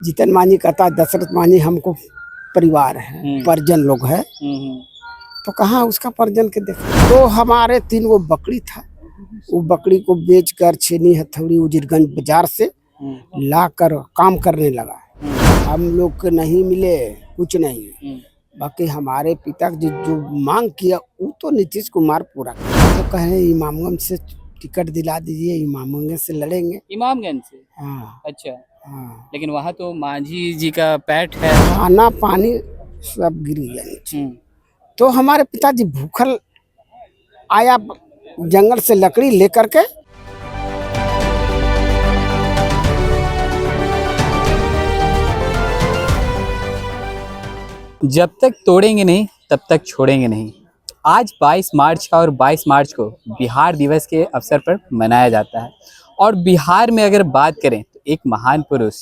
जीतन मांझी कहता है दशरथ मांझी हमको परिवार है, परिजन लोग है, तो कहाँ उसका परिजन के देखा। तो हमारे 3 वो बकरी था, वो बकरी को बेचकर छेनी हथौड़ी उजिरगंज बाजार से लाकर काम करने लगा। हम लोग के नहीं मिले कुछ नहीं, बाकी हमारे पिता जी जो मांग किया वो तो नीतीश कुमार पूरा किया। तो कहे इमामगंज से टिकट दिला दीजिए, इमामगंज से लड़ेंगे। इमामगंज से? हाँ अच्छा। हाँ, लेकिन वहाँ तो मांझी जी का पैठ है। खाना पानी सब गिर गया नीचे। तो हमारे पिताजी भूखल आया जंगल से लकड़ी लेकर के, जब तक तोड़ेंगे नहीं तब तक छोड़ेंगे नहीं। आज 22 मार्च का और 22 मार्च को बिहार दिवस के अवसर पर मनाया जाता है। और बिहार में अगर बात करें तो एक महान पुरुष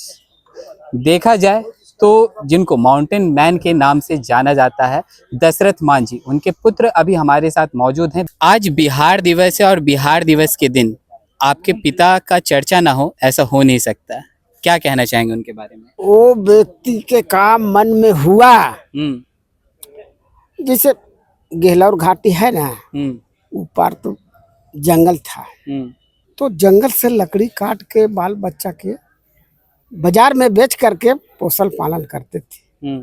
देखा जाए तो जिनको माउंटेन मैन के नाम से जाना जाता है, दशरथ मांझी, उनके पुत्र अभी हमारे साथ मौजूद हैं। आज बिहार दिवस है और बिहार दिवस के दिन आपके पिता का चर्चा ना हो, ऐसा हो नहीं सकता। क्या कहना चाहेंगे उनके बारे में? वो व्यक्ति के काम मन में हुआ। जैसे गहलौर घाटी है ना, ऊपर तो जंगल था, तो जंगल से लकड़ी काट के बाल बच्चा के बाजार में बेच करके पोषण पालन करते थे।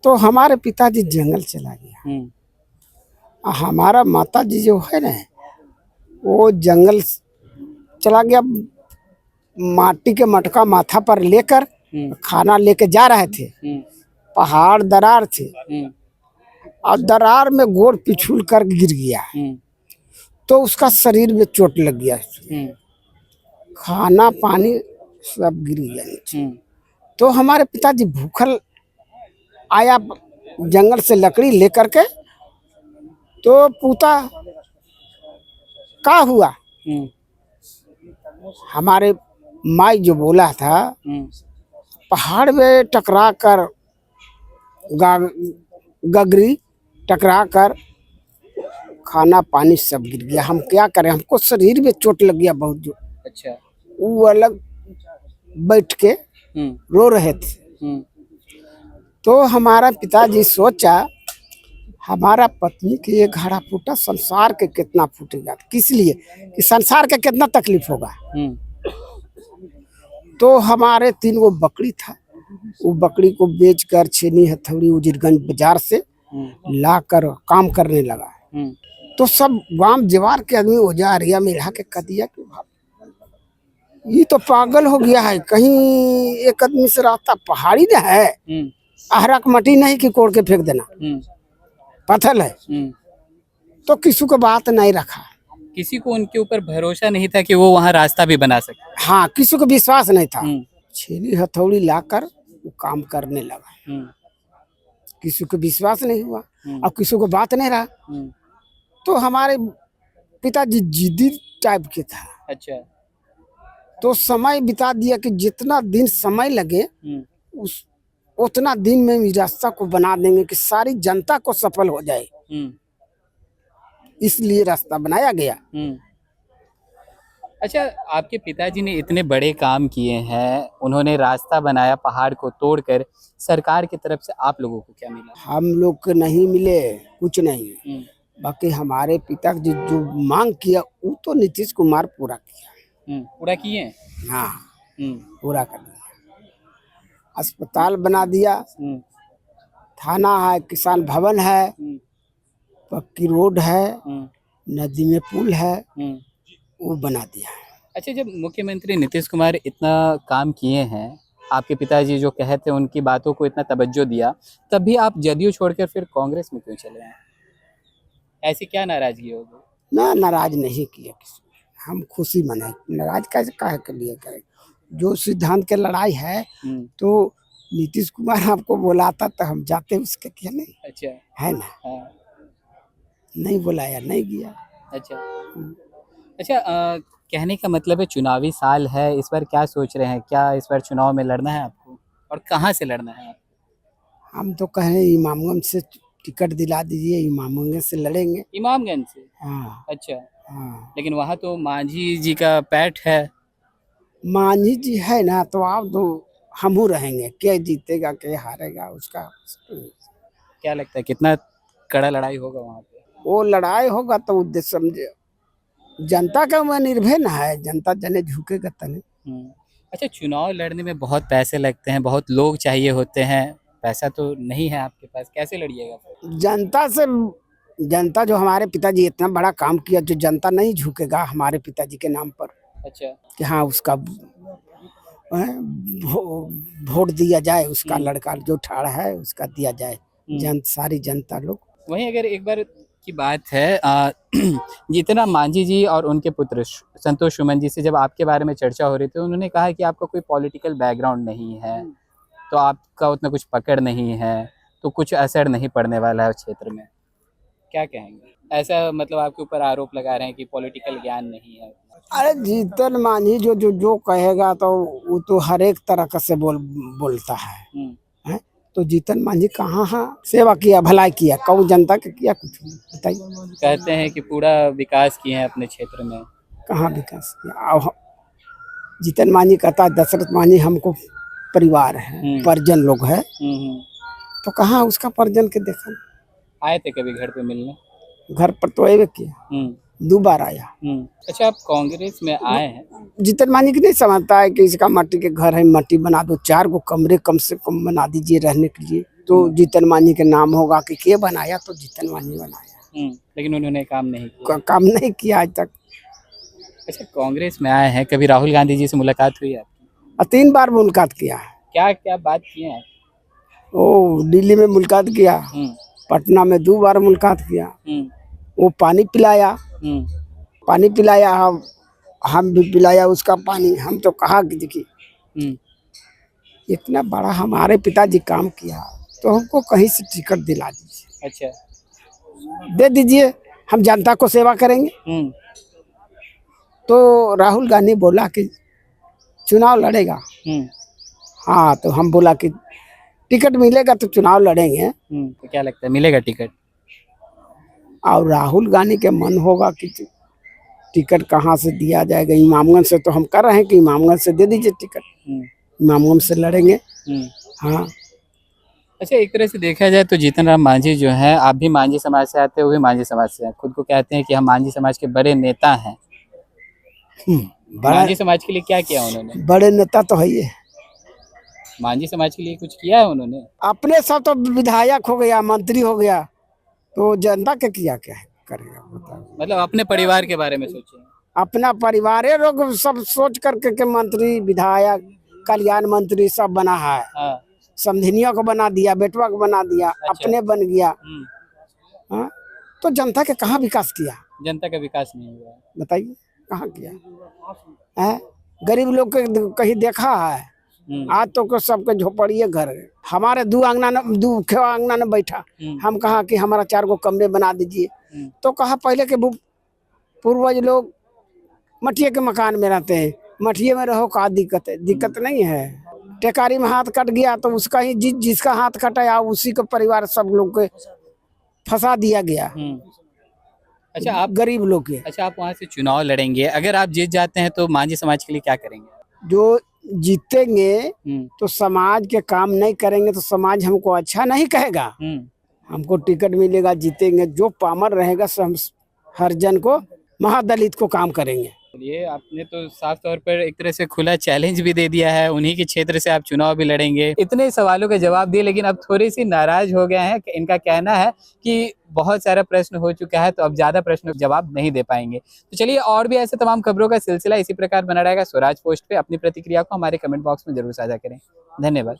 तो हमारे पिताजी जंगल चला गया। हमारा माता जी जो है ना, वो जंगल चला गया, माटी के मटका माथा पर लेकर खाना लेके जा रहे थे। पहाड़ दरार थे और दरार में गोड़ पिछुल कर गिर गया, तो उसका शरीर में चोट लग गया। खाना पानी सब गिर गया नीचे। तो हमारे पिताजी भूखल आया जंगल से लकड़ी लेकर के, तो पूछा क्या हुआ। हमारे माई जो बोला था, पहाड़ में टकरा कर गगरी टकरा कर खाना पानी सब गिर गया। हम क्या करें, हमको शरीर में चोट लग गया बहुत जो। अच्छा। वो अलग बैठ के रो रहे थे। तो हमारा पिताजी सोचा, हमारा पत्नी के ये घड़ा फूटा, संसार के कितना फूटेगा, किस लिए कि संसार के कितना तकलीफ होगा। तो हमारे 3 वो बकरी था, वो बकरी को बेचकर छेनी हथौड़ी उजिरगंज बाजार से लाकर काम करने लगा। तो सब गांव जवार के आदमी औजार या मिला के कह दिया कि ये तो पागल हो गया है, कहीं एक आदमी से रास्ता पहाड़ी ना है, अहरक मटी नहीं कि कोड़ के फेंक देना, पत्थर है। तो किसी को बात नहीं रखा, किसी को उनके ऊपर भरोसा नहीं था कि वो वहाँ रास्ता भी बना सके। हाँ, किसी को विश्वास नहीं था। छेनी हथौड़ी लाकर वो काम करने लगा। किसी को विश्वास नहीं हुआ और किसी को बात नहीं रहा। तो हमारे पिताजी जिद्दी टाइप के था। अच्छा। तो समय बिता दिया कि जितना दिन समय लगे उस उतना दिन में इस रास्ता को बना देंगे कि सारी जनता को सफल हो जाए, इसलिए रास्ता बनाया गया। अच्छा, आपके पिताजी ने इतने बड़े काम किए हैं, उन्होंने रास्ता बनाया पहाड़ को तोड़कर, सरकार की तरफ से आप लोगों को क्या मिला? हम लोग के नहीं मिले कुछ नहीं, बाकी हमारे पिता जी जो मांग किया वो तो नीतीश कुमार पूरा किया। पूरा किए? हाँ, पूरा कर दिया। अस्पताल बना दिया, थाना है, किसान भवन है, पक्की रोड है, नदी में पुल है, वो बना दिया है। अच्छा, जब मुख्यमंत्री नीतीश कुमार इतना काम किए हैं, आपके पिताजी जो कहते हैं उनकी बातों को इतना तवज्जो दिया, तब भी आप जदयू छोड़कर फिर कांग्रेस में क्यों चले हैं? ऐसी क्या नाराजगी होगी? ना, नाराज नहीं किया किसी, हम खुशी मनाए। नाराज कैसे काहे के लिए करें, जो सिद्धांत के लड़ाई है तो नीतीश कुमार आपको बुलाता तो हम जाते उसके क्या नहीं। अच्छा। है ना। हाँ। नहीं बुलाया, नहीं गया। अच्छा। अच्छा, कहने का मतलब है चुनावी साल है, इस बार क्या सोच रहे हैं? क्या इस बार चुनाव में लड़ना है आपको, और कहाँ से लड़ना है आपको? हम तो कहें इमामगंज से टिकट दिला दीजिए, इमामगंज से लड़ेंगे। इमामगंज से? हाँ अच्छा। हाँ, लेकिन वहाँ तो मांझी जी का पैठ है। मांझी जी है ना, तो आप दो हमू रहेंगे, क्या जीतेगा क्या हारेगा उसका। क्या लगता है कितना कड़ा लड़ाई होगा वहाँ पे? वो लड़ाई होगा तो उद्देश्य समझे, जनता का वह निर्भय ना है, जनता जने झुकेगा तने। अच्छा, चुनाव लड़ने में बहुत पैसे लगते हैं, बहुत लोग चाहिए होते हैं, पैसा तो नहीं है आपके पास, कैसे लड़िएगा फिर? जनता से, जनता जो हमारे पिताजी इतना बड़ा काम किया, जो जनता नहीं झुकेगा हमारे पिताजी के नाम पर अच्छा। कि हाँ उसका वोट दिया जाए, उसका लड़का जो ठाड़ा है उसका दिया जाए, सारी जनता लोग। वहीं अगर एक बार की बात है, जितना मांझी जी और उनके पुत्र संतोष सुमन जी से जब आपके बारे में चर्चा हो रही थी, उन्होंने कहा कि आपका कोई पॉलिटिकल बैकग्राउंड नहीं है, तो आपका उतना कुछ पकड़ नहीं है, तो कुछ असर नहीं पड़ने वाला है क्षेत्र में, क्या कहेंगे? ऐसा मतलब आपके ऊपर आरोप लगा रहे हैं कि पॉलिटिकल ज्ञान नहीं है। अरे जीतन मांझी जो कहेगा तो वो तो हर एक तरह का से बोलता है? तो जीतन मांझी कहाँ सेवा किया, भलाई किया, कौन जनता के किया कुछ नहीं, बताइए। कहते हैं कि पूरा विकास किए हैं अपने क्षेत्र में। कहाँ विकास किया? अब जीतन मांझी कहता है दशरथ मांझी हमको परिवार है, परिजन लोग है, तो कहाँ उसका परिजन के देखा? आए थे कभी घर पे मिलने? घर पर तो आए किया, 2 बार आया। अच्छा, आप कांग्रेस में आए हैं? जीतन मांझी की नहीं समझता है कि इसका मट्टी के घर है, मट्टी बना दो, 4 गो कमरे कम से कम बना दीजिए रहने के लिए, तो जीतन मांझी के नाम होगा कि के बनाया, तो जीतन मांझी बनाया। लेकिन उन्होंने काम नहीं किया। काम नहीं किया आज तक। अच्छा, कांग्रेस में आए हैं, कभी राहुल गांधी जी से मुलाकात हुई आपकी? 3 बार मुलाकात किया है। क्या क्या बात किए हैं? ओ दिल्ली में मुलाकात किया, पटना में 2 बार मुलाकात किया। वो पानी पिलाया, पानी पिलाया, हम भी पिलाया उसका पानी। हम तो कहा कि देखिए इतना बड़ा हमारे पिताजी काम किया, तो हमको कहीं से टिकट दिला दीजिए। अच्छा, दे दीजिए, हम जनता को सेवा करेंगे। तो राहुल गांधी बोला कि चुनाव लड़ेगा। हाँ, तो हम बोला कि टिकट मिलेगा तो चुनाव लड़ेंगे। तो क्या लगता है मिलेगा टिकट? और राहुल गांधी के मन होगा कि टिकट कहाँ से दिया जाएगा, इमामगंज से तो हम कर रहे हैं कि इमामगंज से दे दीजिए टिकट, इमामगंज से लड़ेंगे। हाँ। अच्छा, एक तरह से देखा जाए तो जीतन राम मांझी जो है, आप भी मांझी समाज से आते हैं, वो भी मांझी समाज से हैं, खुद को कहते हैं कि हम मांझी समाज के बड़े नेता हैं। मांझी समाज के लिए क्या किया उन्होंने? बड़े नेता तो है ये, मांझी समाज के लिए कुछ किया है उन्होंने? अपने सब तो विधायक हो गया, मंत्री हो गया, तो जनता के किया क्या करेगा बताओ? मतलब अपने परिवार के बारे में सोचे? अपना परिवार लोग सब सोच करके के मंत्री, विधायक, कल्याण मंत्री सब बना है। समधिनियों को बना दिया, बेटवा को बना दिया। अच्छा। अपने बन गया। तो जनता के कहाँ विकास किया? जनता का विकास नहीं हुआ, बताइए कहाँ किया है? गरीब लोग के कहीं देखा है? आज तो सबके झोपड़िए घर है। हमारे 2 आंगना में बैठा, हम कहा कि हमारा 4 गो कमरे बना दीजिए, तो कहा पहले के पूर्वज लोग मटिया के मकान में रहते हैं, मटिया में रहो, का दिक्कत है? दिक्कत नहीं है। टेकारी में हाथ कट गया तो उसका ही जिसका हाथ कटा उसी का परिवार सब लोग के फंसा दिया गया। अच्छा, आप गरीब लोग के। अच्छा, आप वहाँ से चुनाव लड़ेंगे, अगर आप जीत जाते हैं तो मांझी समाज के लिए क्या करेंगे? जो जीतेंगे तो समाज के काम नहीं करेंगे तो समाज हमको अच्छा नहीं कहेगा। हमको टिकट मिलेगा, जीतेंगे, जो पामर रहेगा हम हर जन को, महादलित को काम करेंगे। ये आपने तो साफ तौर पर एक तरह से खुला चैलेंज भी दे दिया है, उन्हीं के क्षेत्र से आप चुनाव भी लड़ेंगे। इतने सवालों के जवाब दिए, लेकिन अब थोड़ी सी नाराज हो गए हैं। इनका कहना है कि बहुत सारा प्रश्न हो चुका है, तो अब ज्यादा प्रश्न जवाब नहीं दे पाएंगे। तो चलिए, और भी ऐसे तमाम खबरों का सिलसिला इसी प्रकार बना रहेगा स्वराज पोस्ट पे। अपनी प्रतिक्रिया को हमारे कमेंट बॉक्स में जरूर साझा करें। धन्यवाद।